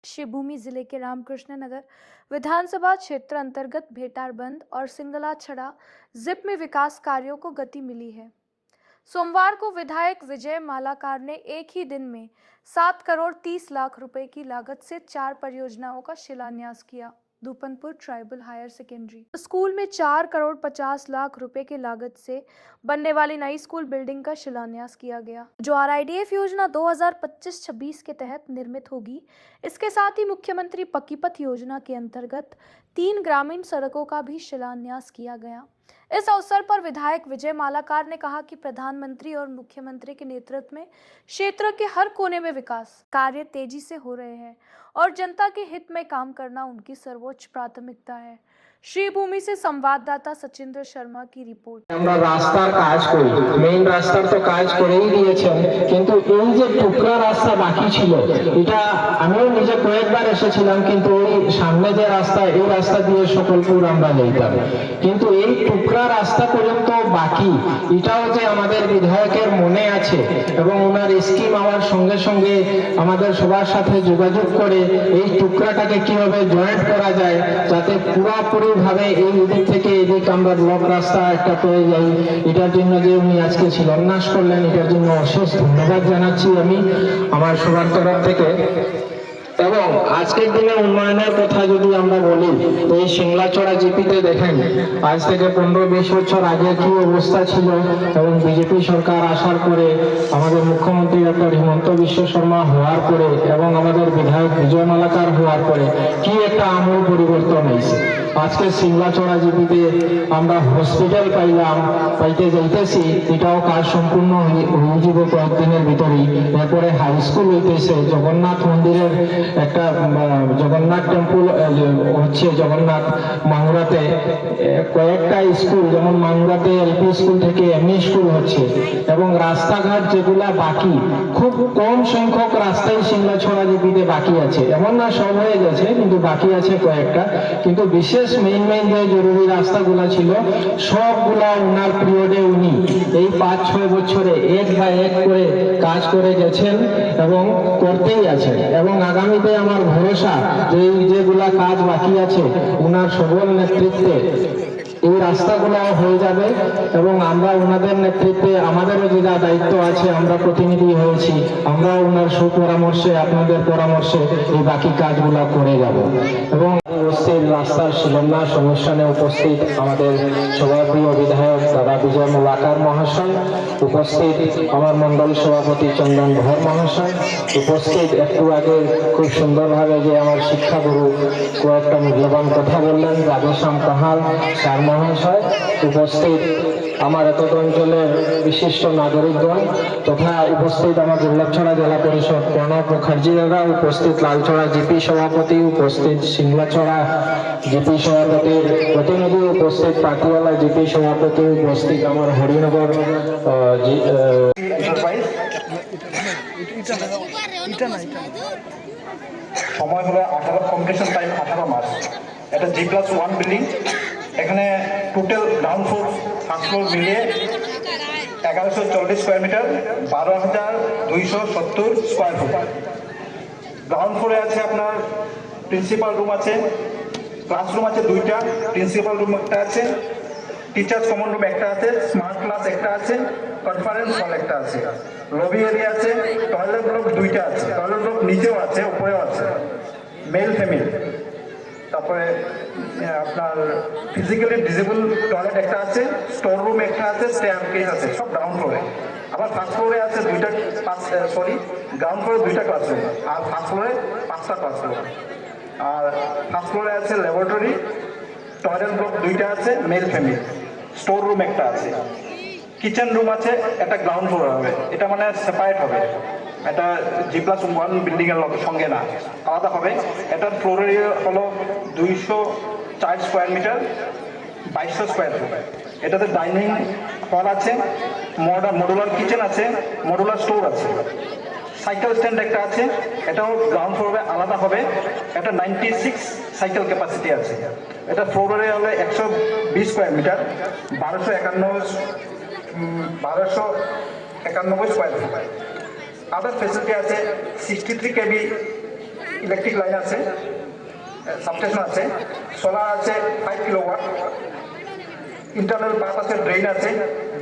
शिवभूमि जिले के रामकृष्ण नगर विधानसभा क्षेत्र अंतर्गत भेटारबंद और सिंगला छड़ा जिप में विकास कार्यों को गति मिली है। सोमवार को विधायक विजय मालाकार ने एक ही दिन में 7 करोड़ 30 लाख रुपए की लागत से 4 परियोजनाओं का शिलान्यास किया। दूपनपुर ट्राइबल हायर सेकेंडरी स्कूल में 4 करोड़ 50 लाख रुपए की लागत से बनने वाली नई स्कूल बिल्डिंग का शिलान्यास किया गया, जो RIDF योजना 2025-26 के तहत निर्मित होगी। इसके साथ ही मुख्यमंत्री पक्की पथ योजना के अंतर्गत 3 ग्रामीण सड़कों का भी शिलान्यास किया गया। इस अवसर पर विधायक विजय मालाकार ने कहा कि प्रधानमंत्री और मुख्यमंत्री के नेतृत्व में क्षेत्र के हर कोने में विकास कार्य तेजी से हो रहे हैं और जनता के हित में काम करना उनकी सर्वोच्च प्राथमिकता है। श्रीभूमि से संवाददाता सचिंद्र शर्मा की रिपोर्ट। আমরা রাস্তার কাজ করি, মেইন রাস্তার তো কাজ করেই দিয়েছেন, কিন্তু এই যে টুকরা রাস্তা বাকি ছিল, এটা আমিও নিজে কয়েকবার এসেছিলাম, কিন্তু ওই সামনে যে রাস্তা, এই রাস্তা দিয়ে সকলপুর আমরা যেতাম, কিন্তু এই টুকরা রাস্তা পর্যন্ত বাকি, এটাও যে আমাদের বিধায়কের মনে আছে এবং ওনার স্কিম আমার সঙ্গে সঙ্গে আমাদের সবার সাথে যোগাযোগ করে এই টুকরাটাকে কিভাবে জয়েন্ট করা যায়, যাতে পুরোপুরি ভাবে এই দিক থেকে এদিক আমরা ব্লক রাস্তা একটা পেয়ে যাই। এটার জন্য যে উনি আজকে শিলান্যাস করলেন, এটার জন্য অশেষ ধন্যবাদ জানাচ্ছি আমি আমার সবার তরফ থেকে। এবং আজকের দিনে উন্নয়নের কথা যদি আমরা বলি, তো এই সিংলাচড়া জিপিতে দেখেন আজ থেকে 15-20 বছর আগে কি অবস্থা ছিল, এবং বিজেপি সরকার আসার পরে আমাদের মুখ্যমন্ত্রী ডক্টর হিমন্ত বিশ্ব শর্মা হওয়ার পরে এবং আমাদের বিধায়ক বিজয় মালাকার হওয়ার পরে কি একটা আমূল পরিবর্তন হয়েছে। আজকে সিংলাচড়া জিপিতে আমরা হসপিটাল পাইতে যাইতেছি, এটাও কাজ সম্পূর্ণ হয়ে যাবে কয়েকদিনের ভিতরেই। এরপরে হাই স্কুল হইতেছে, জগন্নাথ মন্দিরের একটা জগন্নাথ টেম্পল হচ্ছে, জগন্নাথ মাঙ্গুরাতে কয়েকটা স্কুল, যেমন মাঙ্গুরাতে LP স্কুল থেকে ME স্কুল হচ্ছে, এবং রাস্তাঘাট যেগুলা বাকি, খুব কম সংখ্যক রাস্তাই সিংলাছড়া জিপিতে বাকি আছে, এমন না সব হয়ে গেছে, কিন্তু বাকি আছে কয়েকটা। কিন্তু বিশেষ মেইন যে জরুরি রাস্তাগুলা ছিল, সবগুলা উনার পিরিয়ডে উনি এই 5-6 বছরে এক বা এক করে কাজ করে গেছেন এবং করতেই আছেন। এবং আগামীতে আমার ভরসা যে যেগুলা কাজ বাকি আছে উনার সবল নেতৃত্বে এই রাস্তাগুলো হয়ে যাবে, এবং আমরা ওনাদের নেতৃত্বে আমাদেরও যে দায়িত্ব আছে, আমরা প্রতিনিধি হয়েছি, আমরা ওনার সুপরামর্শে, আপনাদের পরামর্শে এই বাকি কাজগুলো করে যাব। এবং উপস্থিত রাস্তার শিলান্যাস অনুষ্ঠানে উপস্থিত আমাদের সভাপ্রিয় বিধায়ক দাদা বিজয় মালাকার মহাশয়, উপস্থিত আমার মন্ডল সভাপতি চন্দন ধর মহাশয়, উপস্থিত একটু আগে খুব সুন্দরভাবে যে আমার শিক্ষাগুরু কয়েকটা মূল্যবান কথা বললেন রাধেশ্যাম কাহাল স্যার মহাশয়, উপস্থিত আমার এতদ অঞ্চলের বিশিষ্ট নাগরিকগণ, তথা উপস্থিত আমার দুর্লভছড়া জেলা পরিষদ প্রণব মুখার্জি দাদা, উপস্থিত লালছড়া জিপি সভাপতি, উপস্থিত সিংলাছড়া জিপি সভাপতির প্রতিনিধি, উপস্থিত পাটিয়ালা জিপি সভাপতি, উপস্থিত আমার হরিনগর সময় হলো 18 কমপ্লিশন টাইম 18 মাস। এটা G+1 বিল্ডিং। এখানে total ground floor first floor মিলিয়ে 1140 square metre, 12,270 square foot. Ground ফ্লোরে আছে আপনার প্রিন্সিপাল রুম আছে, ক্লাসরুম আছে 2টা, প্রিন্সিপাল রুম একটা আছে, টিচার্স কমন রুম একটা আছে, স্মার্ট ক্লাস একটা আছে, কনফারেন্স হল একটা আছে, লবি এরিয়া আছে, টয়লেট ব্লক 2টা আছে, টয়লেট ব্লক নিচেও আছে, উপরেও আছে, মেল ফিমেল। তারপরে আপনার ফিজিক্যালি ডিসেবল টয়লেট একটা আছে, স্টোর রুম একটা আছে, স্টেয়ারকেস আছে, সব গ্রাউন্ড ফ্লোরে। আবার ফার্স্ট ফ্লোরে আছে গ্রাউন্ড ফ্লোরে 2টা ক্লাসরুম, আর ফার্স্ট ফ্লোরে 5টা ক্লাসরুম। আর ফার্স্ট ফ্লোরে আছে ল্যাবরেটরি, টয়লেট ব্লক 2টা আছে, মেল ফিমেল, স্টোর রুম একটা আছে, কিচেন রুম আছে, একটা গ্রাউন্ড ফ্লোর হবে, এটা মানে সেপারেট হবে, এটা G+1 বিল্ডিং এর সঙ্গে না, আলাদা হবে। এটার ফ্লোর এরিয়া হলো 204 স্কোয়ার মিটার, 2200 স্কোয়ার ফুট। এটাতে ডাইনিং হল আছে, মডুলার কিচেন আছে, মডুলার স্টোর আছে, সাইকেল স্ট্যান্ড একটা আছে, এটাও গ্রাউন্ড ফ্লোরে আলাদা হবে। এটা 96 সাইকেল ক্যাপাসিটি আছে। এটা ফ্লোর এরিয়া হলো 120 স্কোয়ার মিটার, 1291 স্কোয়ার ফুট। আদার ফেসিলিটি আছে 63 KB ইলেকট্রিক লাইন আছে, সাবস্টেশন আছে, সোলার আছে 5 কিলোওয়াট, ইন্টারনাল পাইপ আছে, ড্রেন আছে,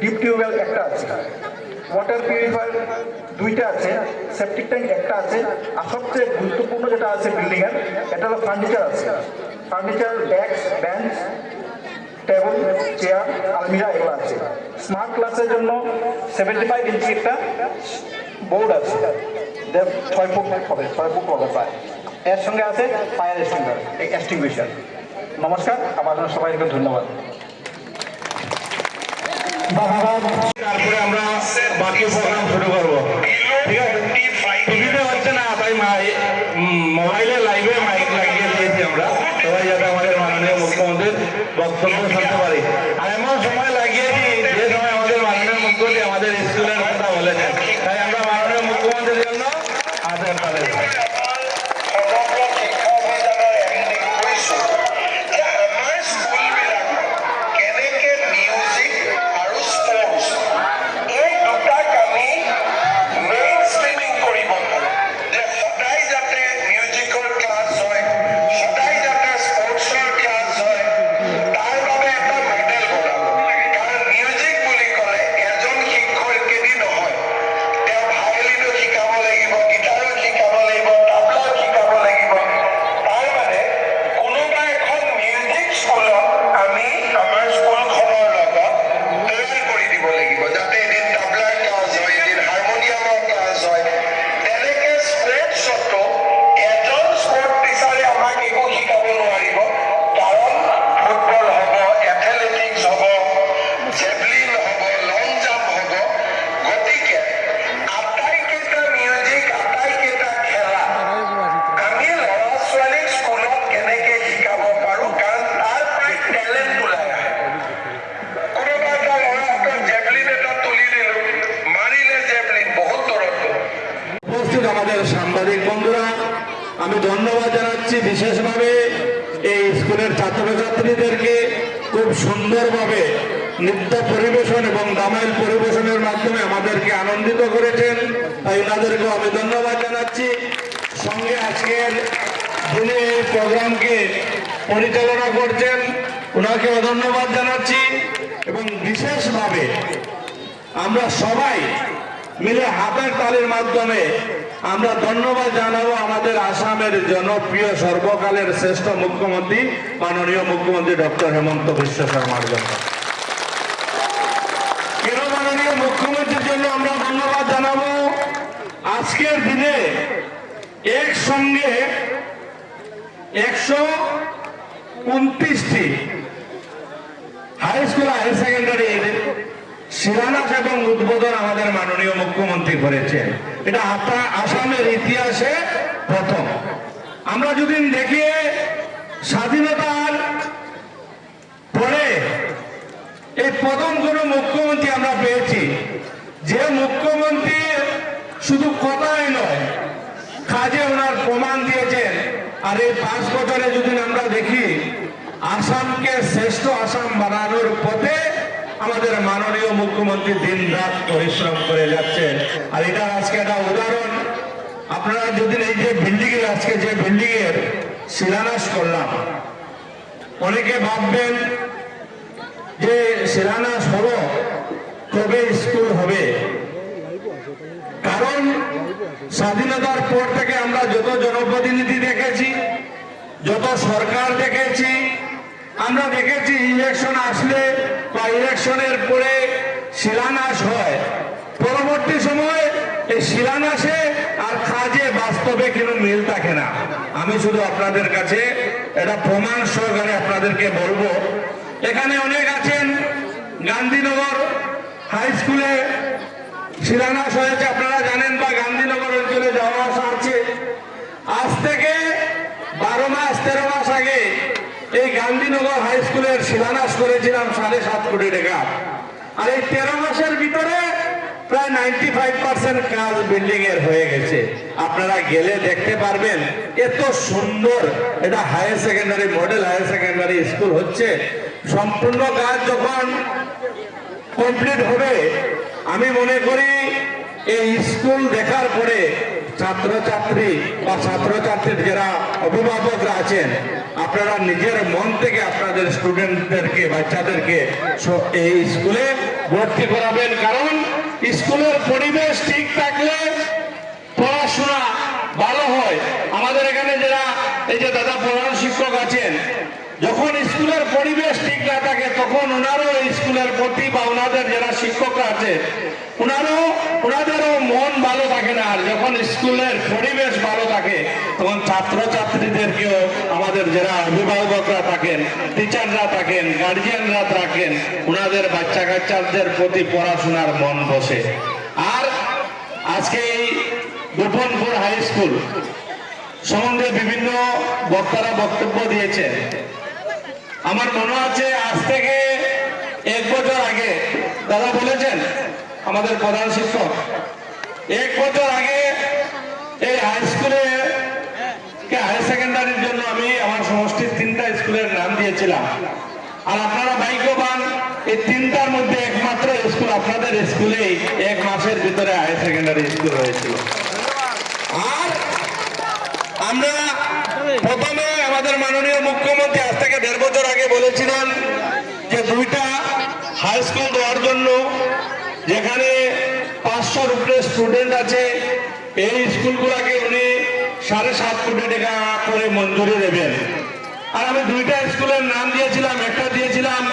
ডিপ টিউবওয়েল একটা আছে, ওয়াটার পিউরিফায়ার 2টা আছে, সেপটিক ট্যাঙ্ক একটা আছে, আর সবচেয়ে গুরুত্বপূর্ণ যেটা আছে বিল্ডিং এর, এটা হলো ফার্নিচার আছে। Furniture, desk, bench, table, chair, আলমিরা এগুলো আছে। স্মার্ট ক্লাসের জন্য 75 ইঞ্চি একটা বোর্ড আছে, 6 ফুট হবে, 6 ফুট হবে প্রায়। এর সঙ্গে আছে ফায়ার এক্সটিংগুইশার। নমস্কার, আমার জন্য সবাইকে ধন্যবাদ। তারপরে আমরা বাকি প্রোগ্রাম শুরু করবো, ঠিক আছে? টিভিতে হচ্ছে না, তাই মোবাইলে লাইভে মাইক লাগিয়ে দিয়েছি আমরা, সবাই যাতে আমাদের মাননীয় মুখ্যমন্ত্রীর বক্তব্য শুনতে পারি। আর এমন সময় লাগিয়েছি যে সময় আমাদের মাননীয় মুখ্যমন্ত্রী আমাদের স্কুলের কথা বলেছেন, তাই আমরা মাননীয় মুখ্যমন্ত্রীর জন্য আদেশ পাঠাচ্ছি। আমাদের সাংবাদিক বন্ধুরা, আমি ধন্যবাদ জানাচ্ছি বিশেষভাবে এই স্কুলের ছাত্রছাত্রীদেরকে। খুব সুন্দরভাবে নৃত্য পরিবেশন এবং দামাইল পরিবেশনের মাধ্যমে আমাদেরকে আনন্দিত করেছেন, তাই ওনাদেরকেও আমি ধন্যবাদ জানাচ্ছি। সঙ্গে আজকের দিনে এই প্রোগ্রামকে পরিচালনা করছেন, ওনাকেও ধন্যবাদ জানাচ্ছি। এবং বিশেষভাবে আমরা সবাই মিলে হাতের তালির মাধ্যমে আমরা ধন্যবাদ জানাবো আমাদের আসামের জনপ্রিয় সর্বকালের শ্রেষ্ঠ মুখ্যমন্ত্রী মাননীয় মুখ্যমন্ত্রী ডক্টর হেমন্ত বিশ্ব শর্মার জন্য। কেন মাননীয় মুখ্যমন্ত্রীর জন্য আমরা ধন্যবাদ জানাবো? আজকের দিনে একসঙ্গে 129টি হাই স্কুল হায়ার সেকেন্ডারি শিলান্যাস এবং উদ্বোধন আমাদের মাননীয় মুখ্যমন্ত্রী করেছেন। এটা আসামের ইতিহাসে প্রথম। আমরা যদি দেখি স্বাধীনতার পরে এই প্রথম কোন মুখ্যমন্ত্রী আমরা পেয়েছি যে মুখ্যমন্ত্রী শুধু কথাই নয়, কাজে ওনার প্রমাণ দিয়েছেন। আর এই 5 বছরে যদি আমরা দেখি আসামকে শ্রেষ্ঠ আসাম বানানোর পথে আমাদের মাননীয় মুখ্যমন্ত্রী দিন রাত পরিশ্রম করে যাচ্ছেন। আর এটা আজকে একটা উদাহরণ। আপনারা যদি এই যে বিল্ডিং এর আজকে যে বিল্ডিং এর শিলান্যাস করলাম, অনেকে ভাববেন যে শিলান্যাস হলো কবে স্কুল হবে। কারণ স্বাধীনতার পর থেকে আমরা যত জনপ্রতিনিধি দেখেছি, যত সরকার দেখেছি, আমরা দেখেছি ইলেকশন আসলে বা ইলেকশনের পরে শিলান্যাস হয়। পরবর্তী সময় এই শিলান্যাসে আর কাজে বাস্তবে কোনো মিল থাকে না। আমি শুধু আপনাদের কাছে এটা প্রমাণ সহকারে আপনাদেরকে বলবো, এখানে অনেক আছেন গান্ধীনগর হাই স্কুলে শিলান্যাস হয়েছে, আপনারা জানেন, বা গান্ধীনগর অঞ্চলে যাওয়া আসা আছে। আজ থেকে 12 মাস 13 মাস আগে এই গান্ধীনগর হাই স্কুলের শিলান্যাস করেছিলাম 7.5 কোটি টাকা। আর এই 13 মাসের ভিতরে প্রায় 95% কাজ বিল্ডিং এর হয়ে গেছে। আপনারা গেলে দেখতে পারবেন এত সুন্দর এটা higher secondary model higher secondary school হচ্ছে। সম্পূর্ণ কাজ যখন কমপ্লিট হবে, আমি মনে করি এই স্কুল দেখার পরে ছাত্রছাত্রী বা ছাত্রছাত্রীর যারা অভিভাবকরা আছেন, আপনারা নিজের মন থেকে আপনাদের স্টুডেন্টদেরকে, বাচ্চাদেরকে এই স্কুলে ভর্তি করাবেন। কারণ স্কুলের পরিবেশ ঠিক থাকলে পড়াশোনা ভালো হয়। আমাদের এখানে যারা এই যে দাদা প্রধান শিক্ষক আছেন, যখন স্কুলের পরিবেশ ঠিক না থাকে তখন ওনারও স্কুলের প্রতি বা ওনাদের যারা শিক্ষকরা আছে ওনাদেরও মন ভালো থাকে না। আর যখন স্কুলের পরিবেশ ভালো থাকে তখন ছাত্রছাত্রীদেরকেও আমাদের যারা অভিভাবকরা থাকেন, টিচাররা থাকেন, গার্জিয়ানরা থাকেন, ওনাদের বাচ্চা কাচ্চাদের প্রতি পড়াশোনার মন বসে। আর আজকে এই গোপনপুর হাই স্কুল সম্বন্ধে বিভিন্ন বক্তারা বক্তব্য দিয়েছেন। আমার মনে আছে আজ থেকে 1 বছর আগে দাদা বলেছেন, আমাদের প্রধান শিক্ষক, 1 বছর আগে এই হাই স্কুলে হায়ার সেকেন্ডারির জন্য আমি আমার সমষ্টির 3টা স্কুলের নাম দিয়েছিলাম। আর আপনারা ভাগ্যবান, এই 3টার মধ্যে একমাত্র স্কুল আপনাদের স্কুলেই 1 মাসের ভিতরে হায়ার সেকেন্ডারি স্কুল হয়েছিল। আর আমরা প্রথমে আমাদের মাননীয় মুখ্যমন্ত্রী আজ থেকে 1.5 বছর আগে বলেছিলেন যে 2টা হাই স্কুল দেওয়ার জন্য, যেখানে 500-র উপরে স্টুডেন্ট আছে, এই স্কুলগুলোকে উনি 7.5 কোটি টাকা করে মঞ্জুরি দেবেন। আর আমি 2টা স্কুলের নাম দিয়েছিলাম, একটা দিয়েছিলাম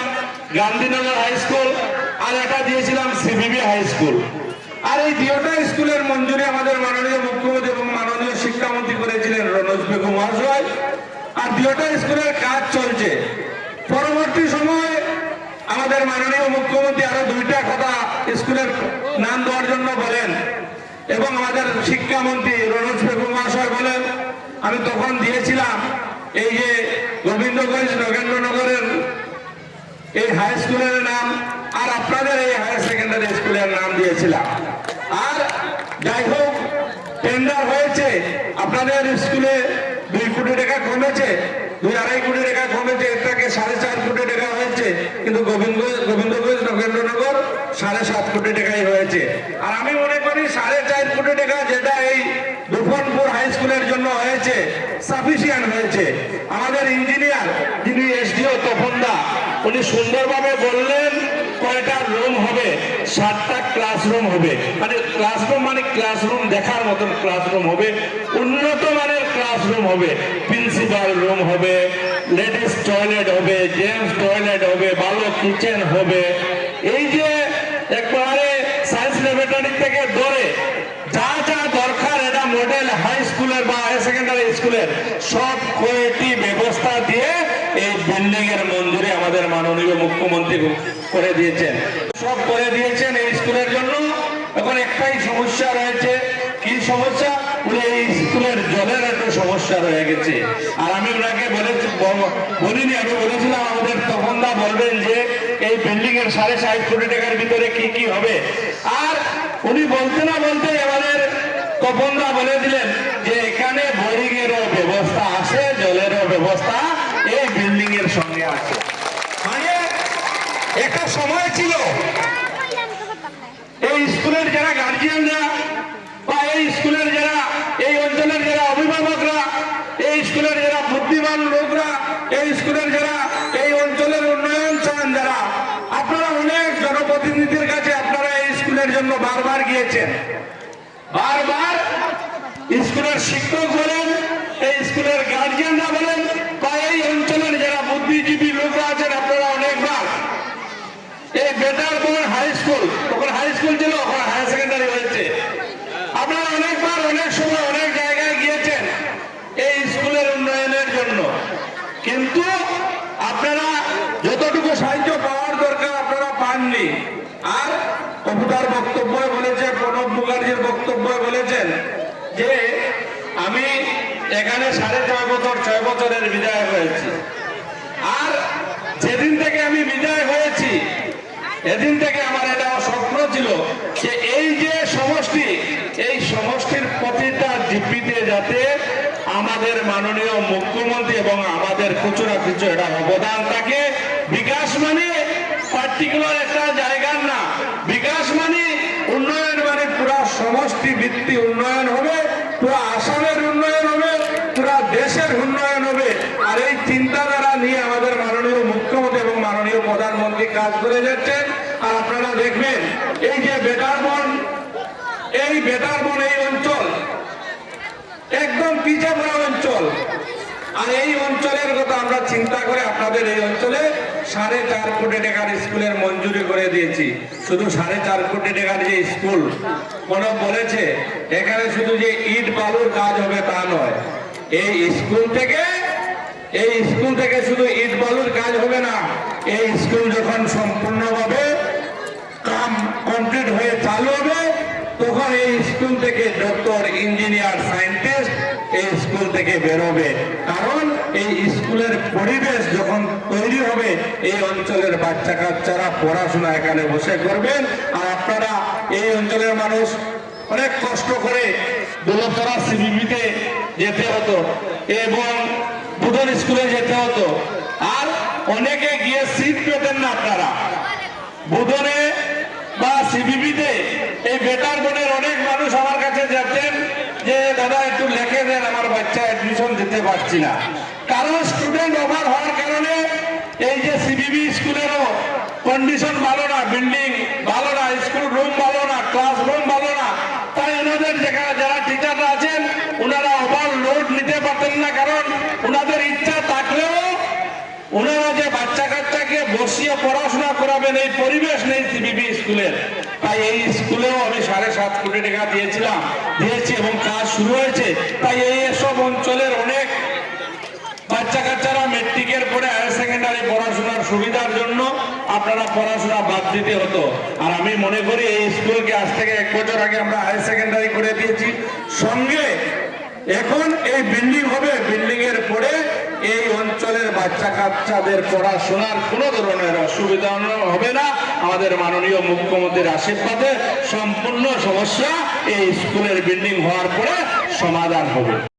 গান্ধীনগর হাই স্কুল আর একটা দিয়েছিলাম সিবিবি হাই স্কুল। আর এই 2টা স্কুলের মঞ্জুরি আমাদের মাননীয় মুখ্যমন্ত্রী এবং মাননীয় শিক্ষামন্ত্রী করেছিলেন রনোজ বেগম মহাশয়। আর 2টা স্কুলের কাজ চলছে। পরবর্তী সময়ে আমাদের মাননীয় মুখ্যমন্ত্রী আরো 2টা কথা স্কুলের নাম দেওয়ার জন্য বলেন এবং আমাদের শিক্ষামন্ত্রী রনোজ বেগম মহাশয় বলেন। আমি তখন দিয়েছিলাম এই যে গোবিন্দগঞ্জ নগেন্দ্রনগরের এই হাই স্কুলের নাম আর আপনাদের এই হায়ার সেকেন্ডারি স্কুলের নাম দিয়েছিলাম। আর যাই হোক, টেন্ডার হয়েছে, আপনাদের স্কুলে 2 কোটি টাকা কমেছে, 2-2.5 কোটি টাকা কমেছে, এটাকে 4.5 কোটি টাকা হয়েছে। কিন্তু গোবিন্দগঞ্জ নগেন্দ্রনগর 7.5 কোটি টাকাই হয়েছে। আর আমি মনে করি 4.5 কোটি টাকা যেটা এই গোপনপুর হাই স্কুলের জন্য হয়েছে সাফিসিয়েন্ট হয়েছে। আমাদের ইঞ্জিনিয়ার যিনি এসডিও তপনদা, উনি সুন্দরভাবে বললেন কয়টা রুম হবে, 7টা ক্লাসরুম হবে। মানে ক্লাসরুম মানে ক্লাসরুম দেখার মতন ক্লাসরুম হবে, উন্নত মানের ক্লাসরুম হবে, প্রিন্সিপাল রুম হবে, লেডিস টয়লেট হবে, জেন্টস টয়লেট হবে, ভালো কিচেন হবে। এই যে একবারে সায়েন্স ল্যাবরেটরি থেকে ধরে যা যা দরকার এটা মডেল হাই স্কুলের বা হায়ার সেকেন্ডারি স্কুলের সব কয়েকটি ব্যবস্থা দিয়ে এই বিল্ডিং এর মঞ্জুরি আমাদের মাননীয় মুখ্যমন্ত্রী করে দিয়েছেন, সব করে দিয়েছেন এই স্কুলের জন্য। এখন একটাই সমস্যা রয়েছে, কি সমস্যা? এই স্কুলের জলের একটা সমস্যা রয়ে গেছে। আর আমি ওনাকে বলিনি, আমি বলেছিলাম আমাদের তপনদা বলবেন যে এই বিল্ডিং এর 7.5 কোটি টাকার ভিতরে কি কি হবে। আর উনি বলতে না বলতে আমাদের তপনদা বলে দিলেন যে এখানে বোরিং এরও ব্যবস্থা আছে, জলেরও ব্যবস্থা এই বিল্ডিং এর সঙ্গে আছে। মানে একটা সময় ছিল এই স্কুলের যারা গার্জিয়ানরা বা এই স্কুলের যারা এই অঞ্চলের যারা অভিভাবকরা, এই স্কুলের যারা বুদ্ধিমান লোকরা, এই স্কুলের যারা এই অঞ্চলের উন্নয়ন চান যারা, আপনারা অনেক জনপ্রতিনিধির কাছে আপনারা এই স্কুলের জন্য বারবার গিয়েছেন। বারবার স্কুলের শিক্ষক বলেন, এই স্কুলের গার্জিয়ানরা বলেন বা এই অঞ্চলের যারা বুদ্ধিজীবী লোকরা আছেন, আপনারা অনেকবার এই বেটারপুর হাই স্কুল, তখন হাই স্কুল ছিল, এখন হায়ার সেকেন্ডারি হয়েছে, আপনারা অনেকবার অনেক সময় অনেক জায়গায় গিয়েছেন এই স্কুলের উন্নয়নের জন্য। কিন্তু আপনারা যতটুকু সাহায্য পাওয়ার দরকার আপনারা পাননি। আর কবুতার বক্তব্য বলেছে, প্রণব মুখার্জির বক্তব্য বলেছেন যে আমি এখানে 6.5 বছরের বিদায় হয়েছি। আর যেদিন থেকে আমি বিদায় হয়েছি এদিন থেকে আমার এটা স্বপ্ন ছিল যে এই যে সমষ্টি, এই সমষ্টির প্রতিটা জিপিতে যাতে আমাদের মাননীয় মুখ্যমন্ত্রী এবং আমাদের খুচরা কিছু এটা অবদান থাকে। বিকাশ মানে পার্টিকুলার একটা জায়গার না, বিকাশ মানে উন্নয়ন মানে পুরা সমষ্টি ভিত্তি উন্নয়ন হবে, পিছিয়ে পড়া অঞ্চল। আর এই অঞ্চলের কথা আমরা চিন্তা করে আপনাদের এই অঞ্চলে 4.5 কোটি টাকার স্কুলের মঞ্জুরি করে দিয়েছি। শুধু 4.5 কোটি টাকার যে স্কুল মনে বলেছে এখানে শুধু যে ইট বালুর কাজ হবে তা নয়, এই স্কুল থেকে শুধু ইট বালুর কাজ হবে না। এই স্কুল যখন সম্পূর্ণভাবে কাম কমপ্লিট হয়ে চালু হবে তখন এই স্কুল থেকে ডক্টর, ইঞ্জিনিয়ার, সায়েন্টিস্ট এই স্কুল থেকে বেরোবে। কারণ এই স্কুলের পরিবেশ যখন তৈরি হবে এই অঞ্চলের বাচ্চা কাচ্চারা পড়াশোনা এখানে বসে করবেন। আর আপনারা এই অঞ্চলের মানুষ অনেক কষ্ট করে দোলতরা সিবিবিতে যেতে হতো এবং বুধন স্কুলে যেতে হতো, আর অনেকে গিয়ে সিট পেতেন না। আপনারা বুধনে বা সিবিবিতে এই বেটার বোনের অনেক মানুষ আমার কাছে যেতেন যে দাদা একটু লিখে দেন, আমার বাচ্চা অ্যাডমিশন দিতে পারছি না। কারণ স্টুডেন্ট ওভার হওয়ার কারণে এই যে সিবিবি স্কুলেরও কন্ডিশন ভালো না, বিল্ডিং ভালো না, স্কুল রুম ভালো না, ক্লাসরুম ভালো না। তাই ওনাদের যারা টিচাররা আছেন ওনারা ওভারলোড নিতে পারতেন না। কারণ ওনাদের ইচ্ছা থাকলেও ওনারা যে বাচ্চা কাচ্চাকে বসিয়ে পড়াশোনা করাবেন এই পরিবেশ নেই সিবিবি স্কুলের। তাই এই স্কুলেও আমি 7.5 কোটি টাকা দিয়েছি এবং কাজ শুরু হয়েছে। তাই এই সব অঞ্চলের অনেক বাচ্চা কাচ্চারা মেট্রিকের পরে হায়ার সেকেন্ডারি পড়াশোনার সুবিধার জন্য আপনারা পড়াশোনা বাদ দিতে হতো। আর আমি মনে করি এই স্কুলকে আজ থেকে 1 বছর আগে আমরা হায়ার সেকেন্ডারি করে দিয়েছি। সঙ্গে এখন এই বিল্ডিং হবে, বিল্ডিং এর পরে এই অঞ্চলের বাচ্চা কাচ্চাদের পড়াশোনার কোনো ধরনের অসুবিধা হবে না। আমাদের মাননীয় মুখ্যমন্ত্রীর আশীর্বাদে সম্পূর্ণ সমস্যা এই স্কুলের বিল্ডিং হওয়ার পরে সমাধান হবে।